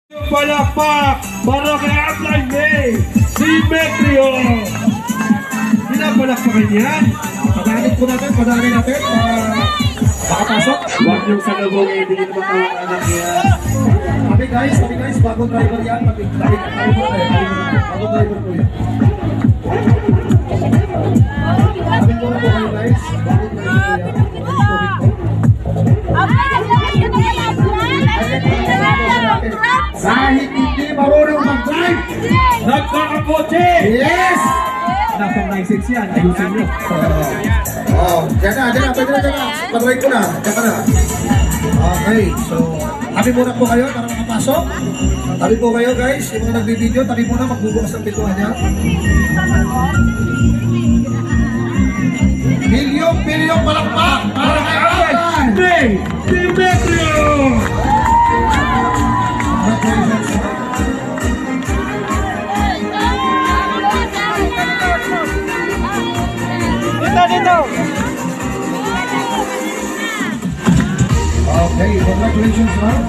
Palakpak para kay Apply May Simetrio. Pinapalakpakan yan. Padanin po natin, padanin natin. Makapasok. Huwag niyong salubong, hindi nyo naman ang anak niya. Sabi guys, bagong driver yan. Bagong driver po yan. Sabi ko na po kayo guys, bagong driver po yan. Kahit hindi marunong mag-drive, Nagkakakotse! yes! Nasa 9-6 yan, ayusin nyo. Diyan na, pwede na dyan na. Pag-drive ko na, dyan ka na. Okay, so, tabi muna po kayo para makapasok. Tabi po kayo guys, yung mga nagbibideo, tabi muna, magbubukas ang pintuan niya. Milyong palakpak para kay Alan! May Simetrio! Dito! Okay, congratulations ma'am.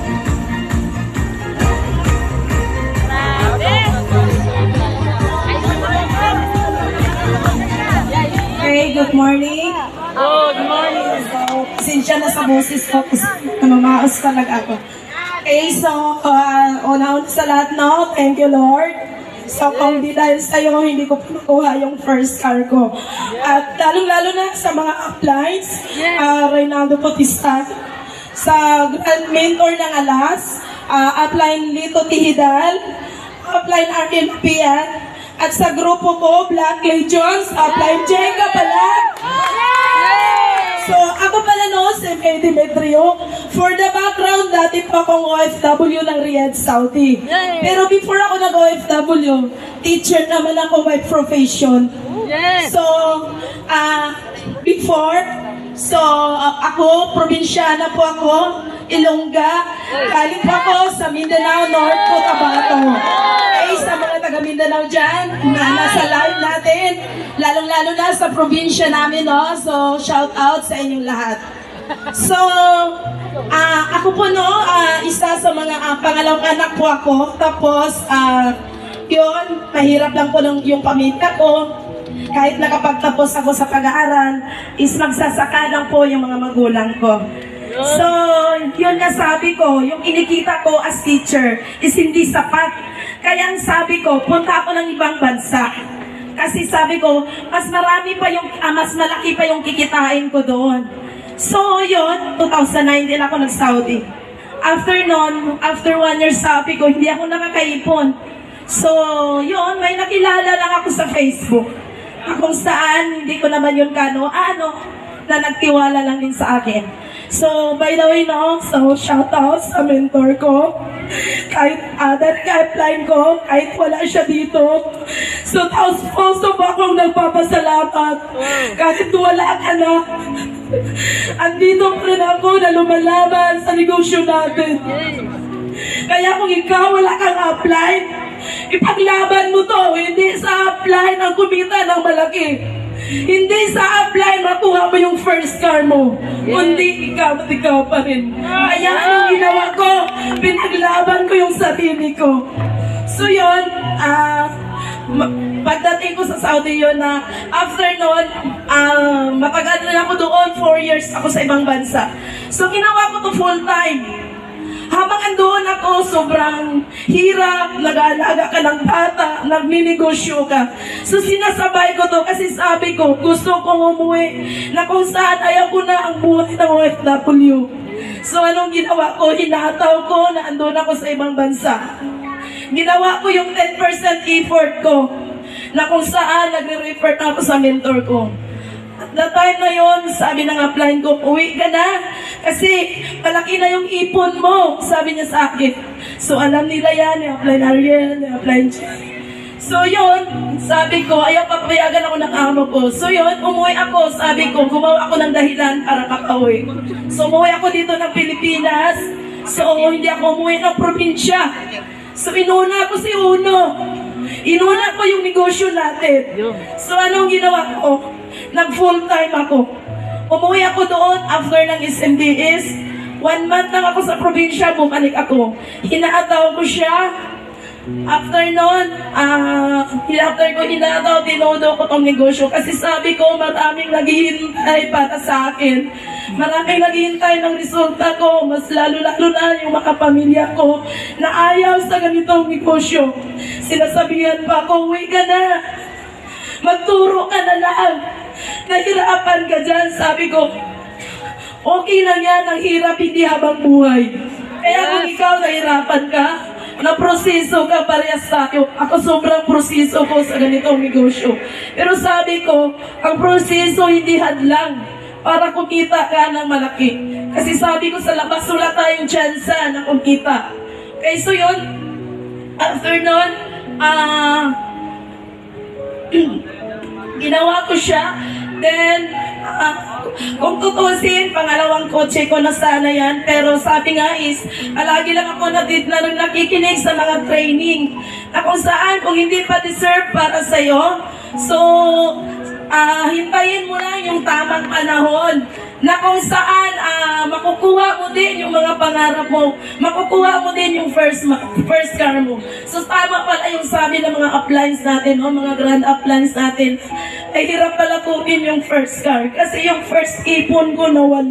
Okay, good morning. Good morning. So, sinsya na sa boses ko kasi maas talaga ako. Okay, so, una-una sa lahat, no? Thank you, Lord. So, kung di dahil sa'yo, hindi ko pinukuha yung first car ko. At lalong-lalo na sa mga uplines, Reynaldo Bautista, sa Grand Mentor ng Alas, upline Lito Tihidal, upline Arkin Pian, at sa grupo ko, Black Legions, upline Jenga pala. So, ako pala no, si May Demetrio. For the background, dati po akong OFW ng Riyadh, Saudi. Pero before ako nag-OFW, teacher naman ako by profession. So, ako, probinsyana po ako, Ilongga. Galing po ako sa Mindanao, North Cotabato. Okay, sa mga taga Mindanao dyan, na nasa live natin, lalong-lalo na sa probinsya namin, no? So, shout out sa inyong lahat. So, ako po, no, isa sa mga pangalawang anak po ako. Tapos, yun, mahirap lang po yung pamilya ko. Kahit nakapagtapos ako sa pag-aaral, is magsasaka lang po yung mga magulang ko. So, yun nga sabi ko, yung inikita ko as teacher is hindi sapat. Kaya ang sabi ko, punta ako ng ibang bansa. Kasi sabi ko, mas malaki pa yung kikitain ko doon. So, yun, 2009 din ako nag-Saudi. After 1 year sabi ko, hindi ako nakakaipon. So, yun, may nakilala lang ako sa Facebook. Kung saan, hindi ko naman yun na nagtiwala lang din sa akin. So, by the way, no, so shout out sa mentor ko. Kahit ka-apply ko, kahit wala siya dito. So, also ba akong nagpapasalamat. Kahit wala ka na. Andito pa rin ako na lumalaban sa negosyo natin. Kaya kung ikaw wala kang apply, ipaglaban mo to. Hindi sa apply ng kumita ng malaki. Hindi sa apply makuha mo yung first car mo. Kundi ikaw pa rin. Kaya anong ginawa ko? Pinaglaban ko yung sarili ko. So yun, pagdating ko sa Saudi yun na after nun, matagal na ako doon, 4 years ako sa ibang bansa. So ginawa ko to full time. Habang andoon ako, sobrang hirap, nag-aalaga ka ng bata, nagninegosyo ka. So sinasabay ko to kasi sabi ko, gusto kong umuwi na kung saan ayaw ko na ang buhay ng OFW. So anong ginawa ko? Hinataw ko na andoon ako sa ibang bansa. Ginawa ko yung 10% effort ko na kung saan nagre-refer ako sa mentor ko. At that time na yon, sabi ng upline ko, uwi ka na kasi malaki na yung ipon mo, sabi niya sa akin. So alam nila yan, yung upline Ariel, yung upline Jay. So yun, sabi ko, ayaw papayagan ako ng amo ko. So yun, umuwi ako, sabi ko, gumawa ako ng dahilan para makauwi. So umuwi ako dito ng Pilipinas, so hindi ako umuwi ng probinsya. So inuna ko si Uno. Inuna ko yung negosyo natin. So anong ginawa ko? Nag full time ako. Umuwi ako doon after ng SMBS. 1 month lang ako sa probinsya, bumalik ako. Hinaataw ko siya. After nun, after ko hinataw, tinodo ko tong negosyo. Kasi sabi ko, maraming naghihintay para sa akin. Maraming naghihintay ng resulta ko. Mas lalo-lalo na yung mga pamilya ko na ayaw sa ganitong negosyo. Sinasabihan pa ako, uwi ka na. Magturo ka na lang. Nahirapan ka dyan. Sabi ko, okay lang yan. Ang hirap hindi habang buhay. Kaya kung ikaw nahirapan ka, na proseso ka parehas sa akin. Ako sobrang proseso ko sa ganitong negosyo. Pero sabi ko, ang proseso hindi hadlang para kumita ka ng malaki. Kasi sabi ko sa labas, wala tayong tsansa na kumita. Okay, so yun, after nun, ginawa ko siya. Then, kung tutusin, pangalawang kotse ko na sana yan. Pero sabi nga is, palagi lang ako nakikinig sa mga training. Na kung saan, kung hindi pa deserve para sa'yo, so, hintayin mo lang yung tamang panahon. Na kung saan, makukuha mo din yung mga pangarap mo. Makukuha mo din yung first car mo. So, tama pala yung sabi ng mga uplines natin, mga grand uplines natin. Ay hirap pala kunin yung first car. Kasi yung first ipon ko nawala.